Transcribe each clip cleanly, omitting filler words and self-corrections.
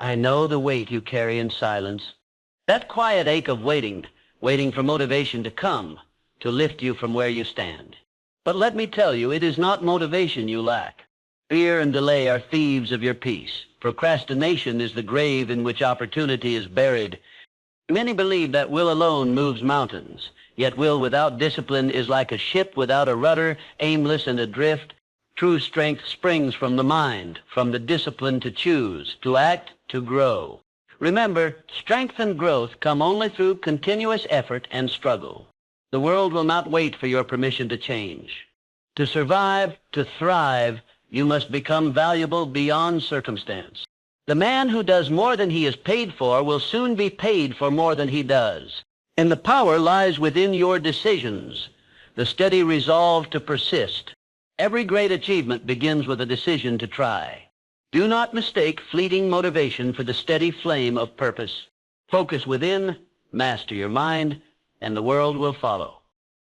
I know the weight you carry in silence. That quiet ache of waiting for motivation to come, to lift you from where you stand. But let me tell you, it is not motivation you lack. Fear and delay are thieves of your peace. Procrastination is the grave in which opportunity is buried. Many believe that will alone moves mountains, yet will without discipline is like a ship without a rudder, aimless and adrift. True strength springs from the mind, from the discipline to choose, to act, to grow. Remember, strength and growth come only through continuous effort and struggle. The world will not wait for your permission to change. To survive, to thrive, you must become valuable beyond circumstance. The man who does more than he is paid for will soon be paid for more than he does. And the power lies within your decisions, the steady resolve to persist. Every great achievement begins with a decision to try. Do not mistake fleeting motivation for the steady flame of purpose. Focus within, master your mind, and the world will follow.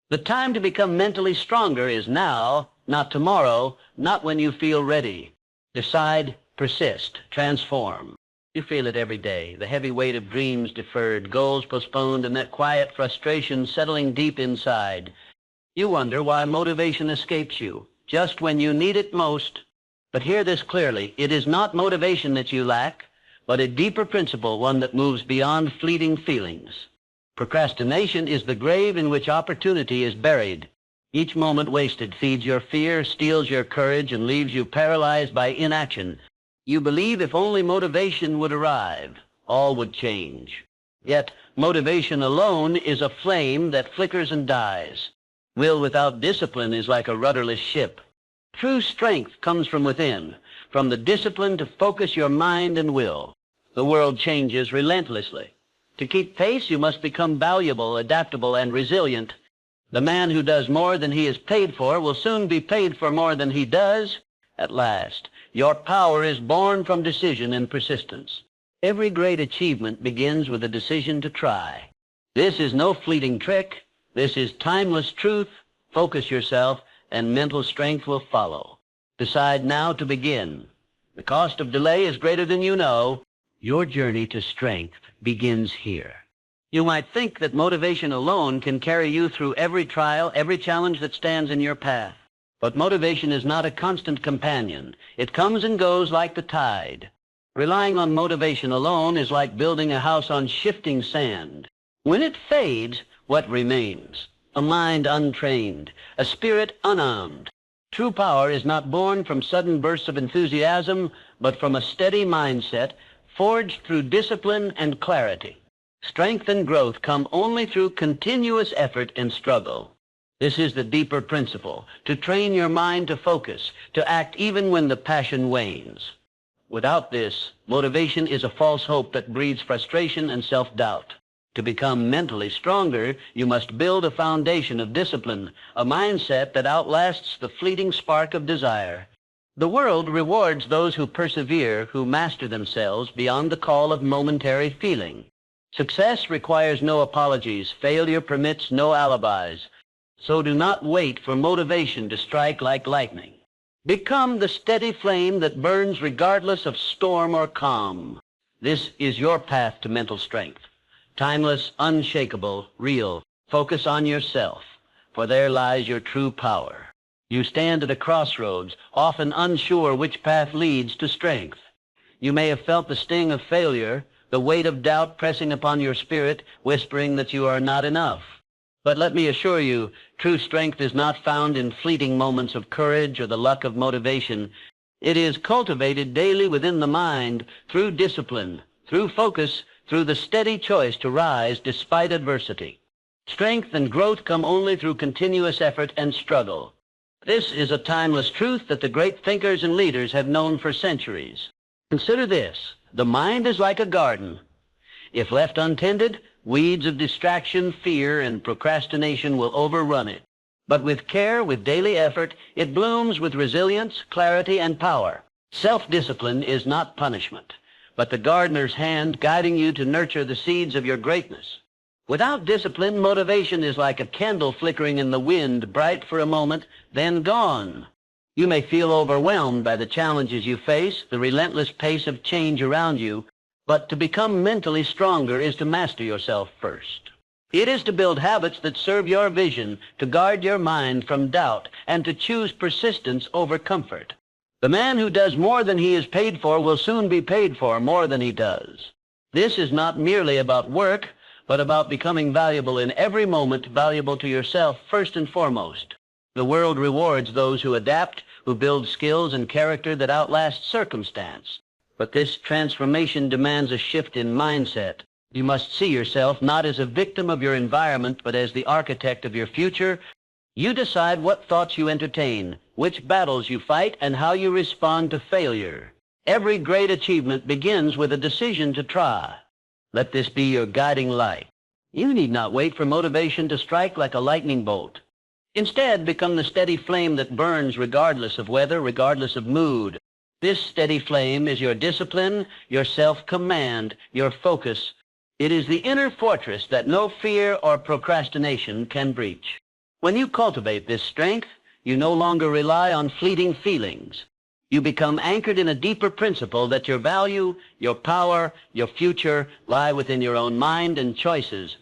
The time to become mentally stronger is now, not tomorrow, not when you feel ready. Decide, persist, transform. You feel it every day, the heavy weight of dreams deferred, goals postponed, and that quiet frustration settling deep inside. You wonder why motivation escapes you, just when you need it most. But hear this clearly, it is not motivation that you lack, but a deeper principle, one that moves beyond fleeting feelings. Procrastination is the grave in which opportunity is buried. Each moment wasted feeds your fear, steals your courage, and leaves you paralyzed by inaction. You believe if only motivation would arrive, all would change. Yet, motivation alone is a flame that flickers and dies. Will without discipline is like a rudderless ship. True strength comes from within, from the discipline to focus your mind and will. The world changes relentlessly. To keep pace, you must become valuable, adaptable, and resilient. The man who does more than he is paid for will soon be paid for more than he does. At last, your power is born from decision and persistence. Every great achievement begins with a decision to try. This is no fleeting trick. This is timeless truth. Focus yourself, and mental strength will follow. Decide now to begin. The cost of delay is greater than you know. Your journey to strength begins here. You might think that motivation alone can carry you through every trial, every challenge that stands in your path. But motivation is not a constant companion. It comes and goes like the tide. Relying on motivation alone is like building a house on shifting sand. When it fades, what remains? A mind untrained, a spirit unarmed. True power is not born from sudden bursts of enthusiasm, but from a steady mindset forged through discipline and clarity. Strength and growth come only through continuous effort and struggle. This is the deeper principle, to train your mind to focus, to act even when the passion wanes. Without this, motivation is a false hope that breeds frustration and self-doubt. To become mentally stronger, you must build a foundation of discipline, a mindset that outlasts the fleeting spark of desire. The world rewards those who persevere, who master themselves beyond the call of momentary feeling. Success requires no apologies. Failure permits no alibis. So do not wait for motivation to strike like lightning. Become the steady flame that burns regardless of storm or calm. This is your path to mental strength. Timeless, unshakable, real. Focus on yourself, for there lies your true power. You stand at a crossroads, often unsure which path leads to strength. You may have felt the sting of failure, the weight of doubt pressing upon your spirit, whispering that you are not enough. But let me assure you, true strength is not found in fleeting moments of courage or the luck of motivation. It is cultivated daily within the mind, through discipline, through focus, through the steady choice to rise despite adversity. Strength and growth come only through continuous effort and struggle. This is a timeless truth that the great thinkers and leaders have known for centuries. Consider this. The mind is like a garden. If left untended, weeds of distraction, fear, and procrastination will overrun it. But with care, with daily effort, it blooms with resilience, clarity, and power. Self-discipline is not punishment, but the gardener's hand guiding you to nurture the seeds of your greatness. Without discipline, motivation is like a candle flickering in the wind, bright for a moment, then gone. You may feel overwhelmed by the challenges you face, the relentless pace of change around you, But to become mentally stronger is to master yourself first. It is to build habits that serve your vision, to guard your mind from doubt, and to choose persistence over comfort. The man who does more than he is paid for will soon be paid for more than he does. This is not merely about work, but about becoming valuable in every moment, valuable to yourself first and foremost. The world rewards those who adapt, who build skills and character that outlast circumstance. But this transformation demands a shift in mindset. You must see yourself not as a victim of your environment, but as the architect of your future. You decide what thoughts you entertain, which battles you fight, and how you respond to failure. Every great achievement begins with a decision to try. Let this be your guiding light. You need not wait for motivation to strike like a lightning bolt. Instead, become the steady flame that burns regardless of weather, regardless of mood. This steady flame is your discipline, your self-command, your focus. It is the inner fortress that no fear or procrastination can breach. When you cultivate this strength, you no longer rely on fleeting feelings. You become anchored in a deeper principle that your value, your power, your future lie within your own mind and choices.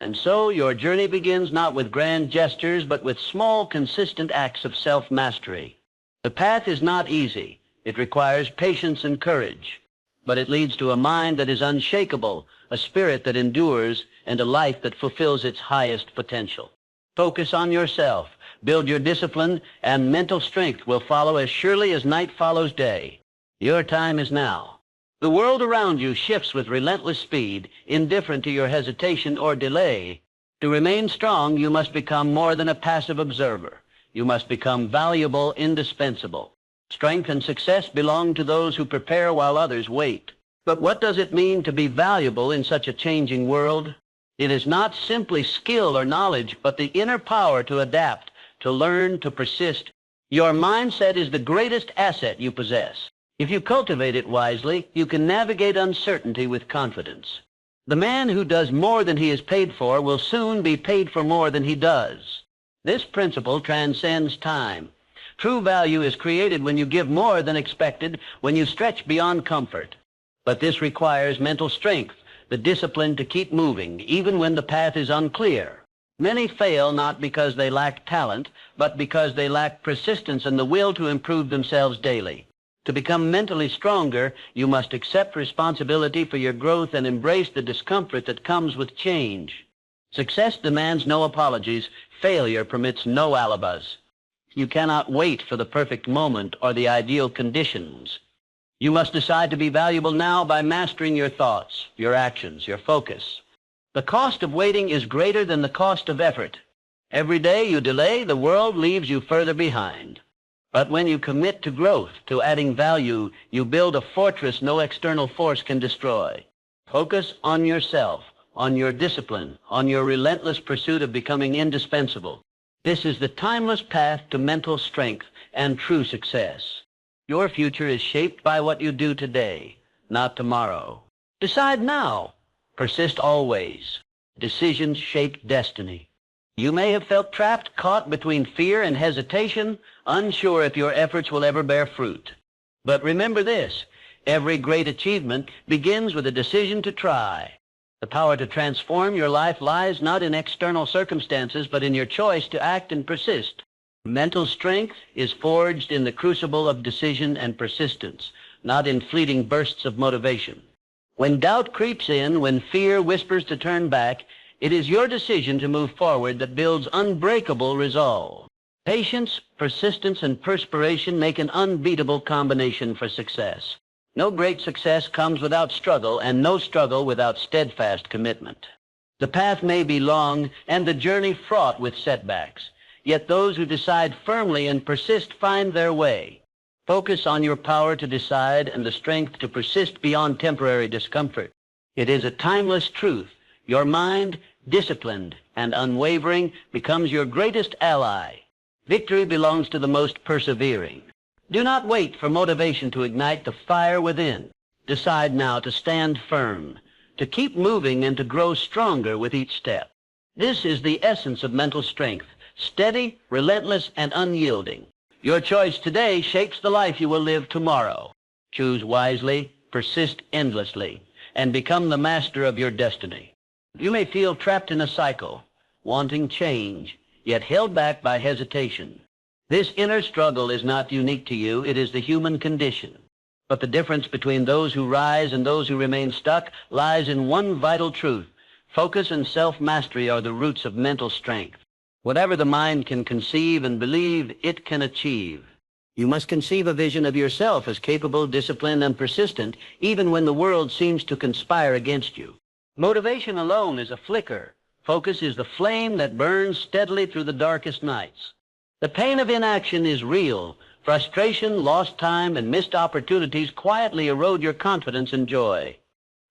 And so your journey begins not with grand gestures, but with small, consistent acts of self-mastery. The path is not easy. It requires patience and courage. But it leads to a mind that is unshakable, a spirit that endures, and a life that fulfills its highest potential. Focus on yourself, build your discipline, and mental strength will follow as surely as night follows day. Your time is now. The world around you shifts with relentless speed, indifferent to your hesitation or delay. To remain strong, you must become more than a passive observer. You must become valuable, indispensable. Strength and success belong to those who prepare while others wait. But what does it mean to be valuable in such a changing world? It is not simply skill or knowledge, but the inner power to adapt, to learn, to persist. Your mindset is the greatest asset you possess. If you cultivate it wisely, you can navigate uncertainty with confidence. The man who does more than he is paid for will soon be paid for more than he does. This principle transcends time. True value is created when you give more than expected, when you stretch beyond comfort. But this requires mental strength, the discipline to keep moving, even when the path is unclear. Many fail not because they lack talent, but because they lack persistence and the will to improve themselves daily. To become mentally stronger, you must accept responsibility for your growth and embrace the discomfort that comes with change. Success demands no apologies. Failure permits no alibis. You cannot wait for the perfect moment or the ideal conditions. You must decide to be valuable now by mastering your thoughts, your actions, your focus. The cost of waiting is greater than the cost of effort. Every day you delay, the world leaves you further behind. But when you commit to growth, to adding value, you build a fortress no external force can destroy. Focus on yourself, on your discipline, on your relentless pursuit of becoming indispensable. This is the timeless path to mental strength and true success. Your future is shaped by what you do today, not tomorrow. Decide now. Persist always. Decisions shape destiny. You may have felt trapped, caught between fear and hesitation, unsure if your efforts will ever bear fruit. But remember this, every great achievement begins with a decision to try. The power to transform your life lies not in external circumstances, but in your choice to act and persist. Mental strength is forged in the crucible of decision and persistence, not in fleeting bursts of motivation. When doubt creeps in, when fear whispers to turn back, it is your decision to move forward that builds unbreakable resolve. Patience, persistence, and perspiration make an unbeatable combination for success. No great success comes without struggle, and no struggle without steadfast commitment. The path may be long, and the journey fraught with setbacks. Yet those who decide firmly and persist find their way. Focus on your power to decide and the strength to persist beyond temporary discomfort. It is a timeless truth. Your mind, disciplined and unwavering, becomes your greatest ally. Victory belongs to the most persevering. Do not wait for motivation to ignite the fire within. Decide now to stand firm, to keep moving and to grow stronger with each step. This is the essence of mental strength, steady, relentless, and unyielding. Your choice today shapes the life you will live tomorrow. Choose wisely, persist endlessly, and become the master of your destiny. You may feel trapped in a cycle, wanting change, yet held back by hesitation. This inner struggle is not unique to you. It is the human condition. But the difference between those who rise and those who remain stuck lies in one vital truth. Focus and self-mastery are the roots of mental strength. Whatever the mind can conceive and believe, it can achieve. You must conceive a vision of yourself as capable, disciplined, and persistent, even when the world seems to conspire against you. Motivation alone is a flicker. Focus is the flame that burns steadily through the darkest nights. The pain of inaction is real. Frustration, lost time, and missed opportunities quietly erode your confidence and joy.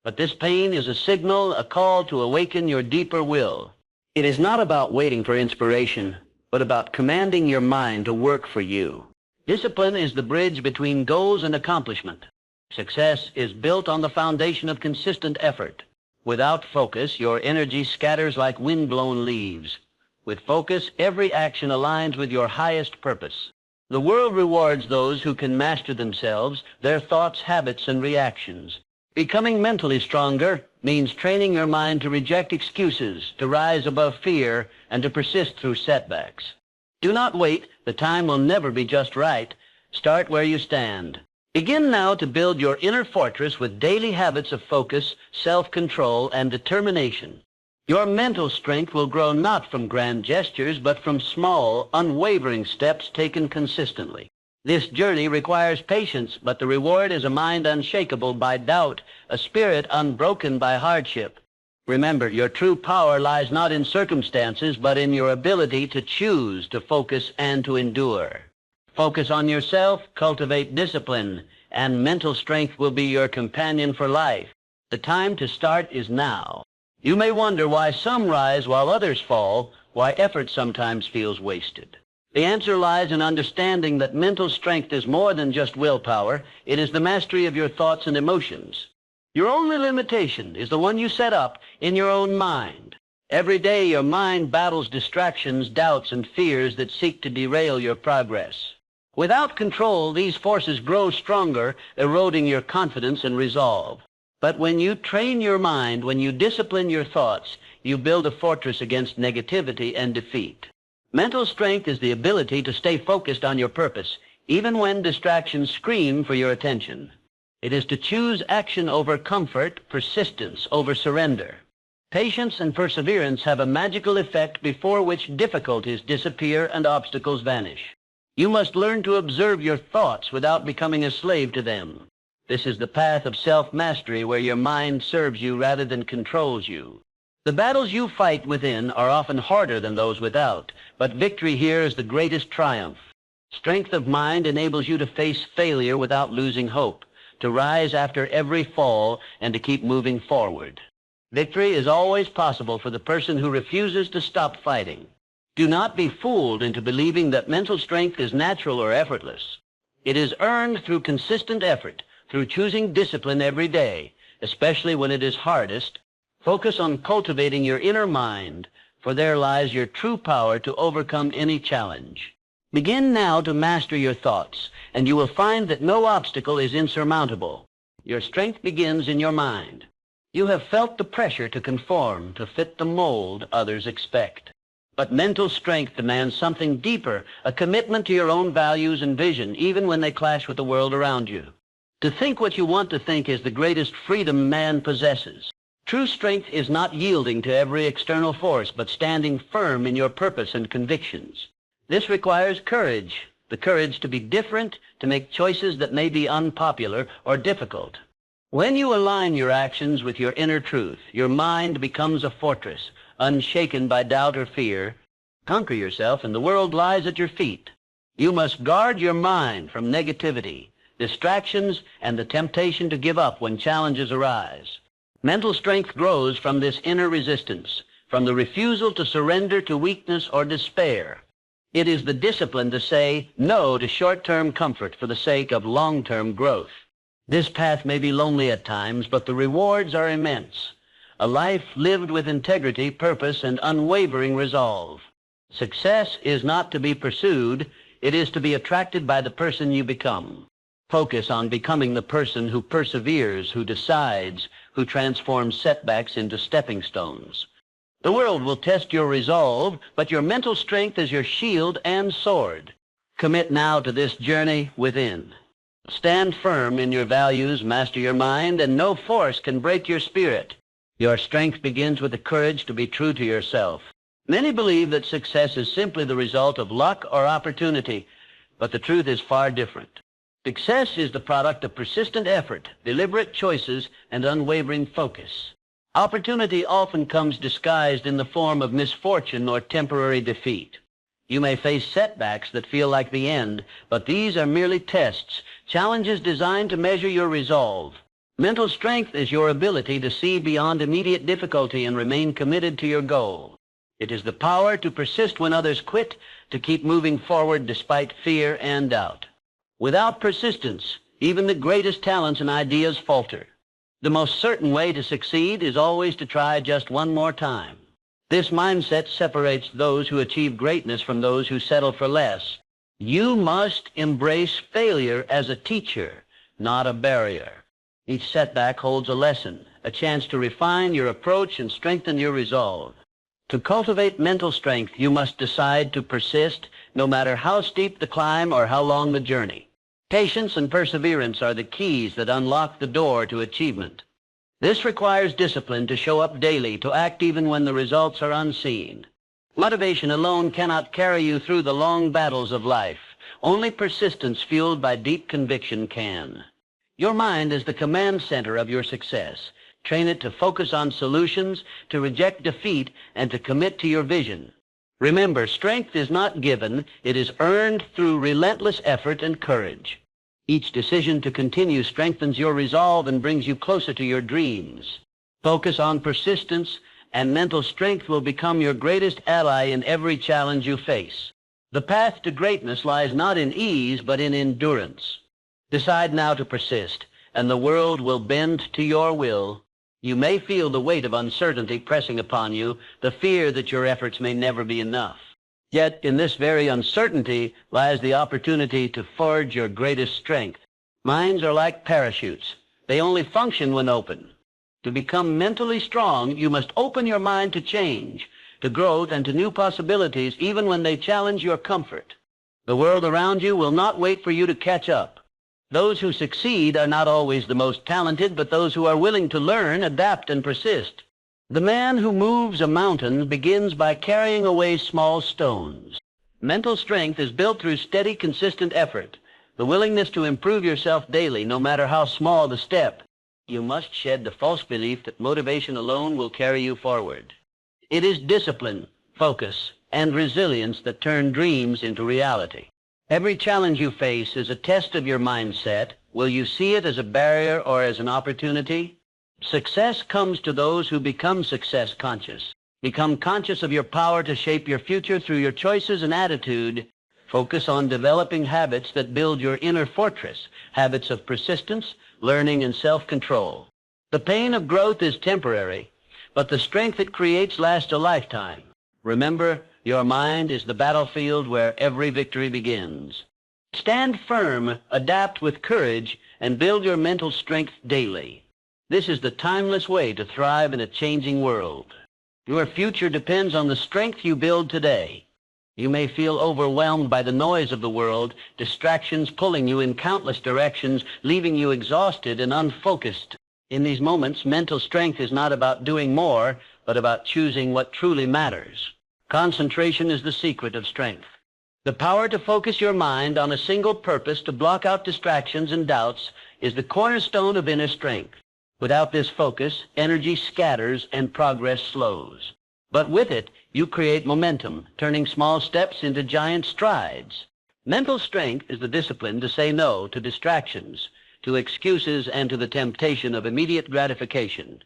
But this pain is a signal, a call to awaken your deeper will. It is not about waiting for inspiration, but about commanding your mind to work for you. Discipline is the bridge between goals and accomplishment. Success is built on the foundation of consistent effort. Without focus, your energy scatters like wind-blown leaves. With focus, every action aligns with your highest purpose. The world rewards those who can master themselves, their thoughts, habits, and reactions. Becoming mentally stronger means training your mind to reject excuses, to rise above fear, and to persist through setbacks. Do not wait. The time will never be just right. Start where you stand. Begin now to build your inner fortress with daily habits of focus, self-control, and determination. Your mental strength will grow not from grand gestures, but from small, unwavering steps taken consistently. This journey requires patience, but the reward is a mind unshakable by doubt, a spirit unbroken by hardship. Remember, your true power lies not in circumstances, but in your ability to choose, to focus, and to endure. Focus on yourself, cultivate discipline, and mental strength will be your companion for life. The time to start is now. You may wonder why some rise while others fall, why effort sometimes feels wasted. The answer lies in understanding that mental strength is more than just willpower. It is the mastery of your thoughts and emotions. Your only limitation is the one you set up in your own mind. Every day your mind battles distractions, doubts, and fears that seek to derail your progress. Without control, these forces grow stronger, eroding your confidence and resolve. But when you train your mind, when you discipline your thoughts, you build a fortress against negativity and defeat. Mental strength is the ability to stay focused on your purpose, even when distractions scream for your attention. It is to choose action over comfort, persistence over surrender. Patience and perseverance have a magical effect before which difficulties disappear and obstacles vanish. You must learn to observe your thoughts without becoming a slave to them. This is the path of self-mastery where your mind serves you rather than controls you. The battles you fight within are often harder than those without, but victory here is the greatest triumph. Strength of mind enables you to face failure without losing hope, to rise after every fall, and to keep moving forward. Victory is always possible for the person who refuses to stop fighting. Do not be fooled into believing that mental strength is natural or effortless. It is earned through consistent effort, through choosing discipline every day, especially when it is hardest. Focus on cultivating your inner mind, for there lies your true power to overcome any challenge. Begin now to master your thoughts, and you will find that no obstacle is insurmountable. Your strength begins in your mind. You have felt the pressure to conform, to fit the mold others expect. But mental strength demands something deeper, a commitment to your own values and vision, even when they clash with the world around you. To think what you want to think is the greatest freedom man possesses. True strength is not yielding to every external force, but standing firm in your purpose and convictions. This requires courage, the courage to be different, to make choices that may be unpopular or difficult. When you align your actions with your inner truth, your mind becomes a fortress, unshaken by doubt or fear. Conquer yourself, and the world lies at your feet. You must guard your mind from negativity, distractions, and the temptation to give up when challenges arise. Mental strength grows from this inner resistance, from the refusal to surrender to weakness or despair. It is the discipline to say no to short-term comfort for the sake of long-term growth. This path may be lonely at times, but the rewards are immense. A life lived with integrity, purpose, and unwavering resolve. Success is not to be pursued. It is to be attracted by the person you become. Focus on becoming the person who perseveres, who decides, who transforms setbacks into stepping stones. The world will test your resolve, but your mental strength is your shield and sword. Commit now to this journey within. Stand firm in your values, master your mind, and no force can break your spirit. Your strength begins with the courage to be true to yourself. Many believe that success is simply the result of luck or opportunity, but the truth is far different. Success is the product of persistent effort, deliberate choices, and unwavering focus. Opportunity often comes disguised in the form of misfortune or temporary defeat. You may face setbacks that feel like the end, but these are merely tests, challenges designed to measure your resolve. Mental strength is your ability to see beyond immediate difficulty and remain committed to your goal. It is the power to persist when others quit, to keep moving forward despite fear and doubt. Without persistence, even the greatest talents and ideas falter. The most certain way to succeed is always to try just one more time. This mindset separates those who achieve greatness from those who settle for less. You must embrace failure as a teacher, not a barrier. Each setback holds a lesson, a chance to refine your approach and strengthen your resolve. To cultivate mental strength, you must decide to persist, no matter how steep the climb or how long the journey. Patience and perseverance are the keys that unlock the door to achievement. This requires discipline to show up daily, to act even when the results are unseen. Motivation alone cannot carry you through the long battles of life. Only persistence fueled by deep conviction can. Your mind is the command center of your success. Train it to focus on solutions, to reject defeat, and to commit to your vision. Remember, strength is not given, it is earned through relentless effort and courage. Each decision to continue strengthens your resolve and brings you closer to your dreams. Focus on persistence, and mental strength will become your greatest ally in every challenge you face. The path to greatness lies not in ease, but in endurance. Decide now to persist, and the world will bend to your will. You may feel the weight of uncertainty pressing upon you, the fear that your efforts may never be enough. Yet in this very uncertainty lies the opportunity to forge your greatest strength. Minds are like parachutes. They only function when open. To become mentally strong, you must open your mind to change, to growth, and to new possibilities, even when they challenge your comfort. The world around you will not wait for you to catch up. Those who succeed are not always the most talented, but those who are willing to learn, adapt, and persist. The man who moves a mountain begins by carrying away small stones. Mental strength is built through steady, consistent effort, the willingness to improve yourself daily, no matter how small the step. You must shed the false belief that motivation alone will carry you forward. It is discipline, focus, and resilience that turn dreams into reality. Every challenge you face is a test of your mindset. Will you see it as a barrier or as an opportunity? Success comes to those who become success conscious. Become conscious of your power to shape your future through your choices and attitude. Focus on developing habits that build your inner fortress, habits of persistence, learning, and self-control. The pain of growth is temporary, but the strength it creates lasts a lifetime. Remember, your mind is the battlefield where every victory begins. Stand firm, adapt with courage, and build your mental strength daily. This is the timeless way to thrive in a changing world. Your future depends on the strength you build today. You may feel overwhelmed by the noise of the world, distractions pulling you in countless directions, leaving you exhausted and unfocused. In these moments, mental strength is not about doing more, but about choosing what truly matters. Concentration is the secret of strength. The power to focus your mind on a single purpose, to block out distractions and doubts, is the cornerstone of inner strength. Without this focus, energy scatters and progress slows. But with it, you create momentum, turning small steps into giant strides. Mental strength is the discipline to say no to distractions, to excuses, and to the temptation of immediate gratification.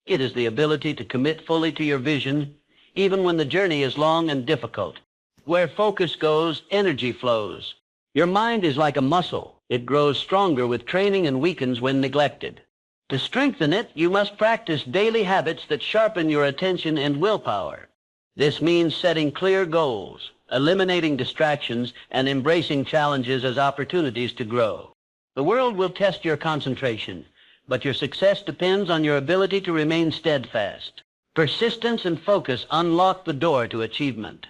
It is the ability to commit fully to your vision, even when the journey is long and difficult. Where focus goes, energy flows. Your mind is like a muscle. It grows stronger with training and weakens when neglected. To strengthen it, you must practice daily habits that sharpen your attention and willpower. This means setting clear goals, eliminating distractions, and embracing challenges as opportunities to grow. The world will test your concentration, but your success depends on your ability to remain steadfast. Persistence and focus unlock the door to achievement.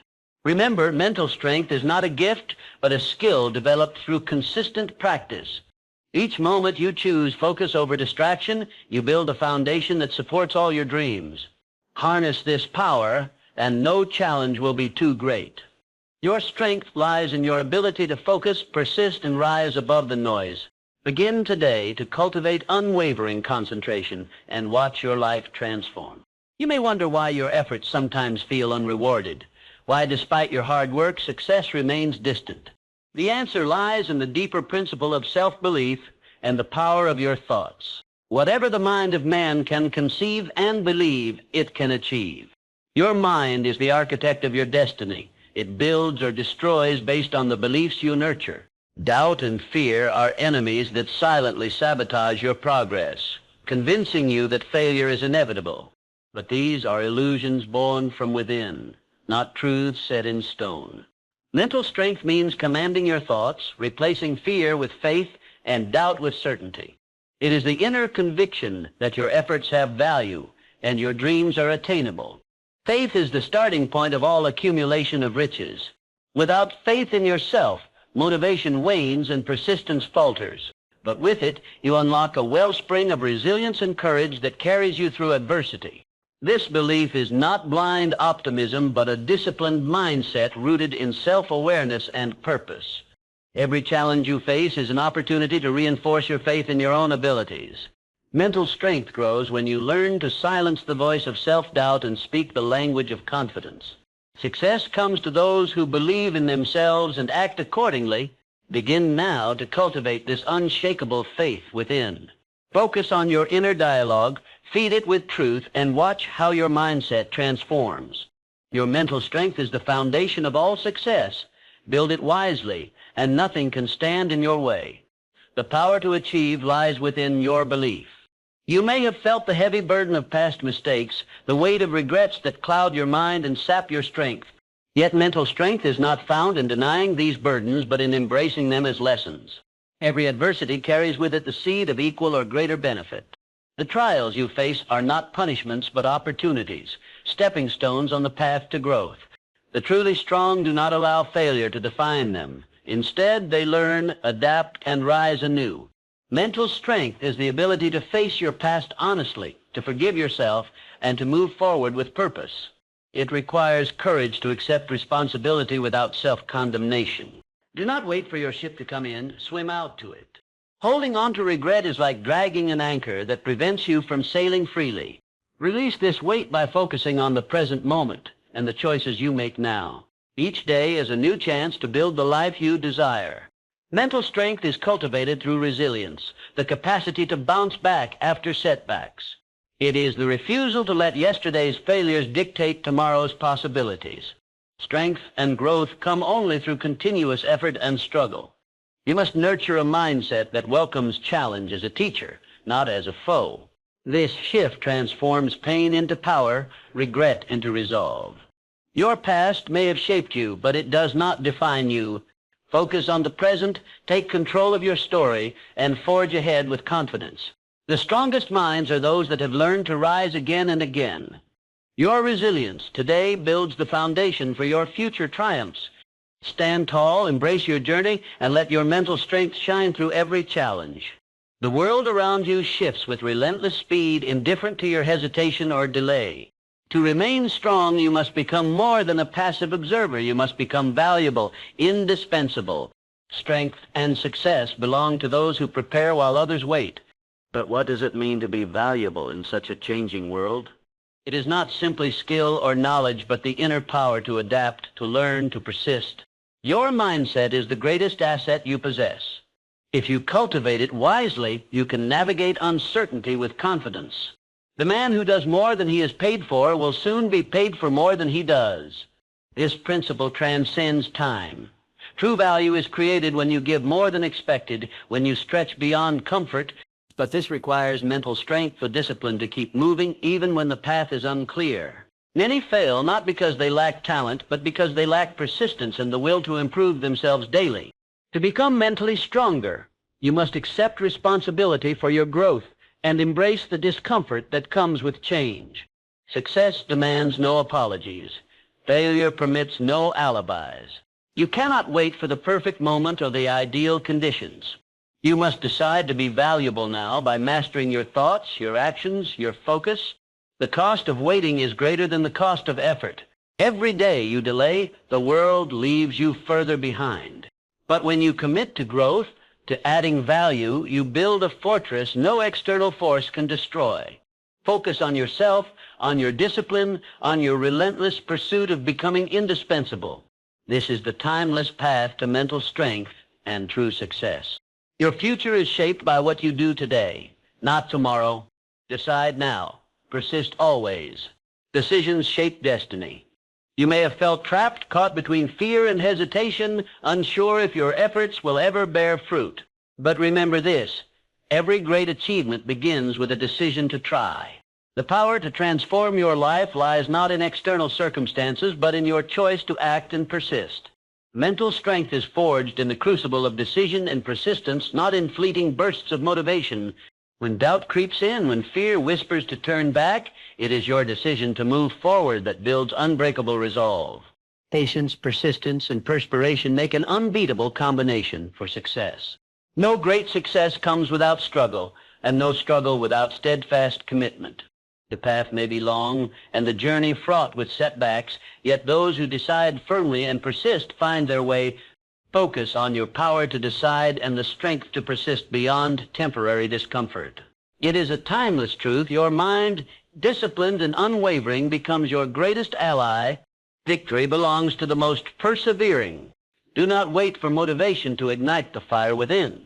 Remember, mental strength is not a gift, but a skill developed through consistent practice. Each moment you choose focus over distraction, you build a foundation that supports all your dreams. Harness this power, and no challenge will be too great. Your strength lies in your ability to focus, persist, and rise above the noise. Begin today to cultivate unwavering concentration and watch your life transform. You may wonder why your efforts sometimes feel unrewarded, why despite your hard work, success remains distant. The answer lies in the deeper principle of self-belief and the power of your thoughts. Whatever the mind of man can conceive and believe, it can achieve. Your mind is the architect of your destiny. It builds or destroys based on the beliefs you nurture. Doubt and fear are enemies that silently sabotage your progress, convincing you that failure is inevitable. But these are illusions born from within, not truths set in stone. Mental strength means commanding your thoughts, replacing fear with faith and doubt with certainty. It is the inner conviction that your efforts have value and your dreams are attainable. Faith is the starting point of all accumulation of riches. Without faith in yourself, motivation wanes and persistence falters. But with it, you unlock a wellspring of resilience and courage that carries you through adversity. This belief is not blind optimism, but a disciplined mindset rooted in self-awareness and purpose. Every challenge you face is an opportunity to reinforce your faith in your own abilities. Mental strength grows when you learn to silence the voice of self-doubt and speak the language of confidence. Success comes to those who believe in themselves and act accordingly. Begin now to cultivate this unshakable faith within. Focus on your inner dialogue, feed it with truth, and watch how your mindset transforms. Your mental strength is the foundation of all success. Build it wisely, and nothing can stand in your way. The power to achieve lies within your belief. You may have felt the heavy burden of past mistakes, the weight of regrets that cloud your mind and sap your strength. Yet mental strength is not found in denying these burdens, but in embracing them as lessons. Every adversity carries with it the seed of equal or greater benefit. The trials you face are not punishments, but opportunities, stepping stones on the path to growth. The truly strong do not allow failure to define them. Instead, they learn, adapt, and rise anew. Mental strength is the ability to face your past honestly, to forgive yourself, and to move forward with purpose. It requires courage to accept responsibility without self-condemnation. Do not wait for your ship to come in, swim out to it. Holding on to regret is like dragging an anchor that prevents you from sailing freely. Release this weight by focusing on the present moment and the choices you make now. Each day is a new chance to build the life you desire. Mental strength is cultivated through resilience, the capacity to bounce back after setbacks. It is the refusal to let yesterday's failures dictate tomorrow's possibilities. Strength and growth come only through continuous effort and struggle. You must nurture a mindset that welcomes challenge as a teacher, not as a foe. This shift transforms pain into power, regret into resolve. Your past may have shaped you, but it does not define you. Focus on the present, take control of your story, and forge ahead with confidence. The strongest minds are those that have learned to rise again and again. Your resilience today builds the foundation for your future triumphs. Stand tall, embrace your journey, and let your mental strength shine through every challenge. The world around you shifts with relentless speed, indifferent to your hesitation or delay. To remain strong, you must become more than a passive observer. You must become valuable, indispensable. Strength and success belong to those who prepare while others wait. But what does it mean to be valuable in such a changing world? It is not simply skill or knowledge, but the inner power to adapt, to learn, to persist. Your mindset is the greatest asset you possess. If you cultivate it wisely, you can navigate uncertainty with confidence. The man who does more than he is paid for will soon be paid for more than he does. This principle transcends time. True value is created when you give more than expected, when you stretch beyond comfort, but this requires mental strength for discipline to keep moving even when the path is unclear. Many fail not because they lack talent, but because they lack persistence and the will to improve themselves daily. To become mentally stronger, you must accept responsibility for your growth and embrace the discomfort that comes with change. Success demands no apologies. Failure permits no alibis. You cannot wait for the perfect moment or the ideal conditions. You must decide to be valuable now by mastering your thoughts, your actions, your focus. The cost of waiting is greater than the cost of effort. Every day you delay, the world leaves you further behind. But when you commit to growth, to adding value, you build a fortress no external force can destroy. Focus on yourself, on your discipline, on your relentless pursuit of becoming indispensable. This is the timeless path to mental strength and true success. Your future is shaped by what you do today, not tomorrow. Decide now. Persist always. Decisions shape destiny. You may have felt trapped, caught between fear and hesitation, unsure if your efforts will ever bear fruit. But remember this, every great achievement begins with a decision to try. The power to transform your life lies not in external circumstances, but in your choice to act and persist. Mental strength is forged in the crucible of decision and persistence, not in fleeting bursts of motivation. When doubt creeps in, when fear whispers to turn back, it is your decision to move forward that builds unbreakable resolve. Patience, persistence, and perspiration make an unbeatable combination for success. No great success comes without struggle, and no struggle without steadfast commitment. The path may be long, and the journey fraught with setbacks, yet those who decide firmly and persist find their way. Focus on your power to decide and the strength to persist beyond temporary discomfort. It is a timeless truth. Your mind, disciplined and unwavering, becomes your greatest ally. Victory belongs to the most persevering. Do not wait for motivation to ignite the fire within.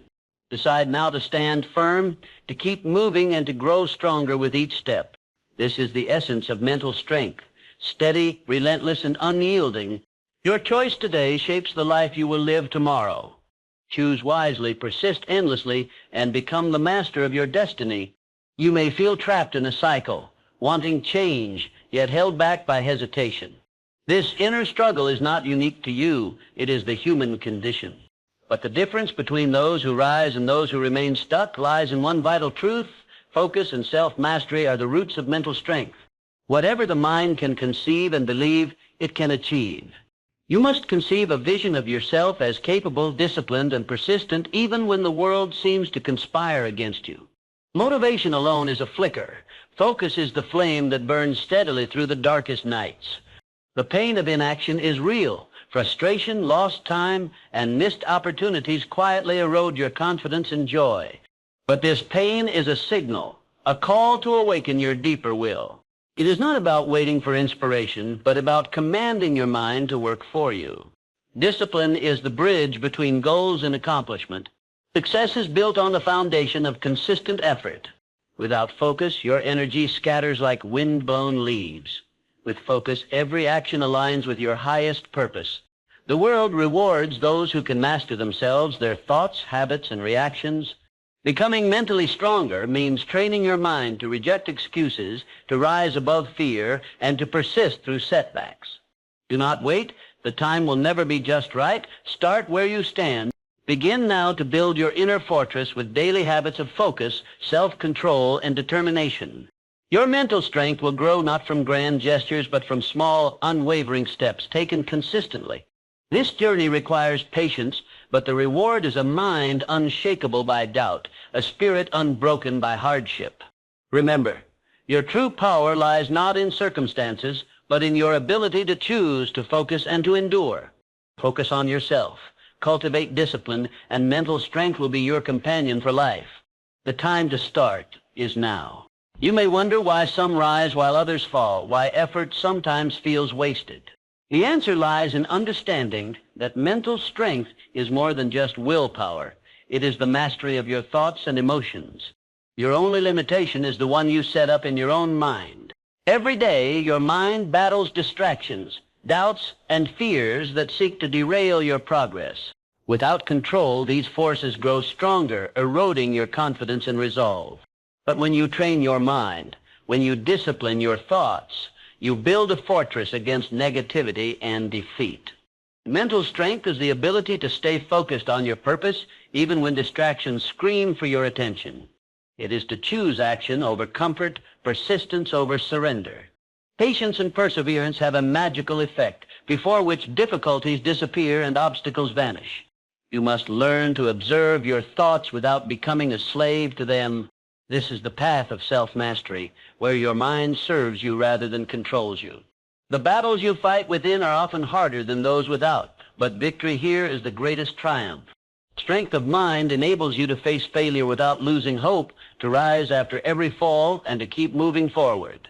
Decide now to stand firm, to keep moving, and to grow stronger with each step. This is the essence of mental strength, steady, relentless, and unyielding. Your choice today shapes the life you will live tomorrow. Choose wisely, persist endlessly, and become the master of your destiny. You may feel trapped in a cycle, wanting change, yet held back by hesitation. This inner struggle is not unique to you. It is the human condition. But the difference between those who rise and those who remain stuck lies in one vital truth. Focus and self-mastery are the roots of mental strength. Whatever the mind can conceive and believe, it can achieve. You must conceive a vision of yourself as capable, disciplined, and persistent even when the world seems to conspire against you. Motivation alone is a flicker. Focus is the flame that burns steadily through the darkest nights. The pain of inaction is real. Frustration, lost time, and missed opportunities quietly erode your confidence and joy. But this pain is a signal, a call to awaken your deeper will. It is not about waiting for inspiration, but about commanding your mind to work for you. Discipline is the bridge between goals and accomplishment. Success is built on the foundation of consistent effort. Without focus, your energy scatters like wind-blown leaves. With focus, every action aligns with your highest purpose. The world rewards those who can master themselves, their thoughts, habits, and reactions. Becoming mentally stronger means training your mind to reject excuses, to rise above fear, and to persist through setbacks. Do not wait. The time will never be just right. Start where you stand. Begin now to build your inner fortress with daily habits of focus, self-control, and determination. Your mental strength will grow not from grand gestures, but from small, unwavering steps taken consistently. This journey requires patience, but the reward is a mind unshakable by doubt, a spirit unbroken by hardship. Remember, your true power lies not in circumstances, but in your ability to choose, to focus, and to endure. Focus on yourself. Cultivate discipline, and mental strength will be your companion for life. The time to start is now. You may wonder why some rise while others fall, why effort sometimes feels wasted. The answer lies in understanding that mental strength is more than just willpower. It is the mastery of your thoughts and emotions. Your only limitation is the one you set up in your own mind. Every day, your mind battles distractions, doubts, and fears that seek to derail your progress. Without control, these forces grow stronger, eroding your confidence and resolve. But when you train your mind, when you discipline your thoughts, you build a fortress against negativity and defeat. Mental strength is the ability to stay focused on your purpose, even when distractions scream for your attention. It is to choose action over comfort, persistence over surrender. Patience and perseverance have a magical effect, before which difficulties disappear and obstacles vanish. You must learn to observe your thoughts without becoming a slave to them. This is the path of self-mastery, where your mind serves you rather than controls you. The battles you fight within are often harder than those without, but victory here is the greatest triumph. Strength of mind enables you to face failure without losing hope, to rise after every fall, and to keep moving forward.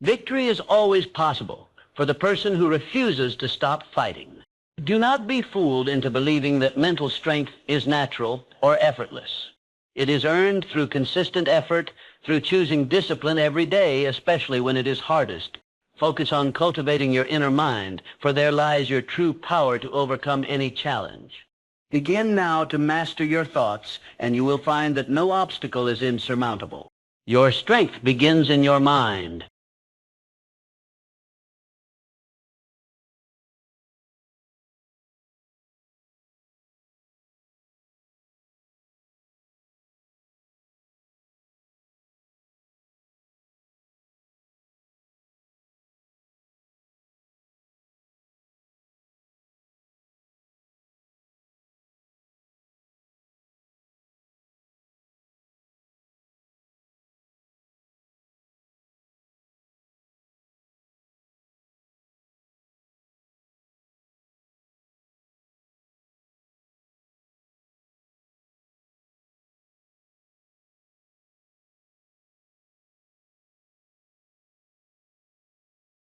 Victory is always possible for the person who refuses to stop fighting. Do not be fooled into believing that mental strength is natural or effortless. It is earned through consistent effort, through choosing discipline every day, especially when it is hardest. Focus on cultivating your inner mind, for there lies your true power to overcome any challenge. Begin now to master your thoughts, and you will find that no obstacle is insurmountable. Your strength begins in your mind.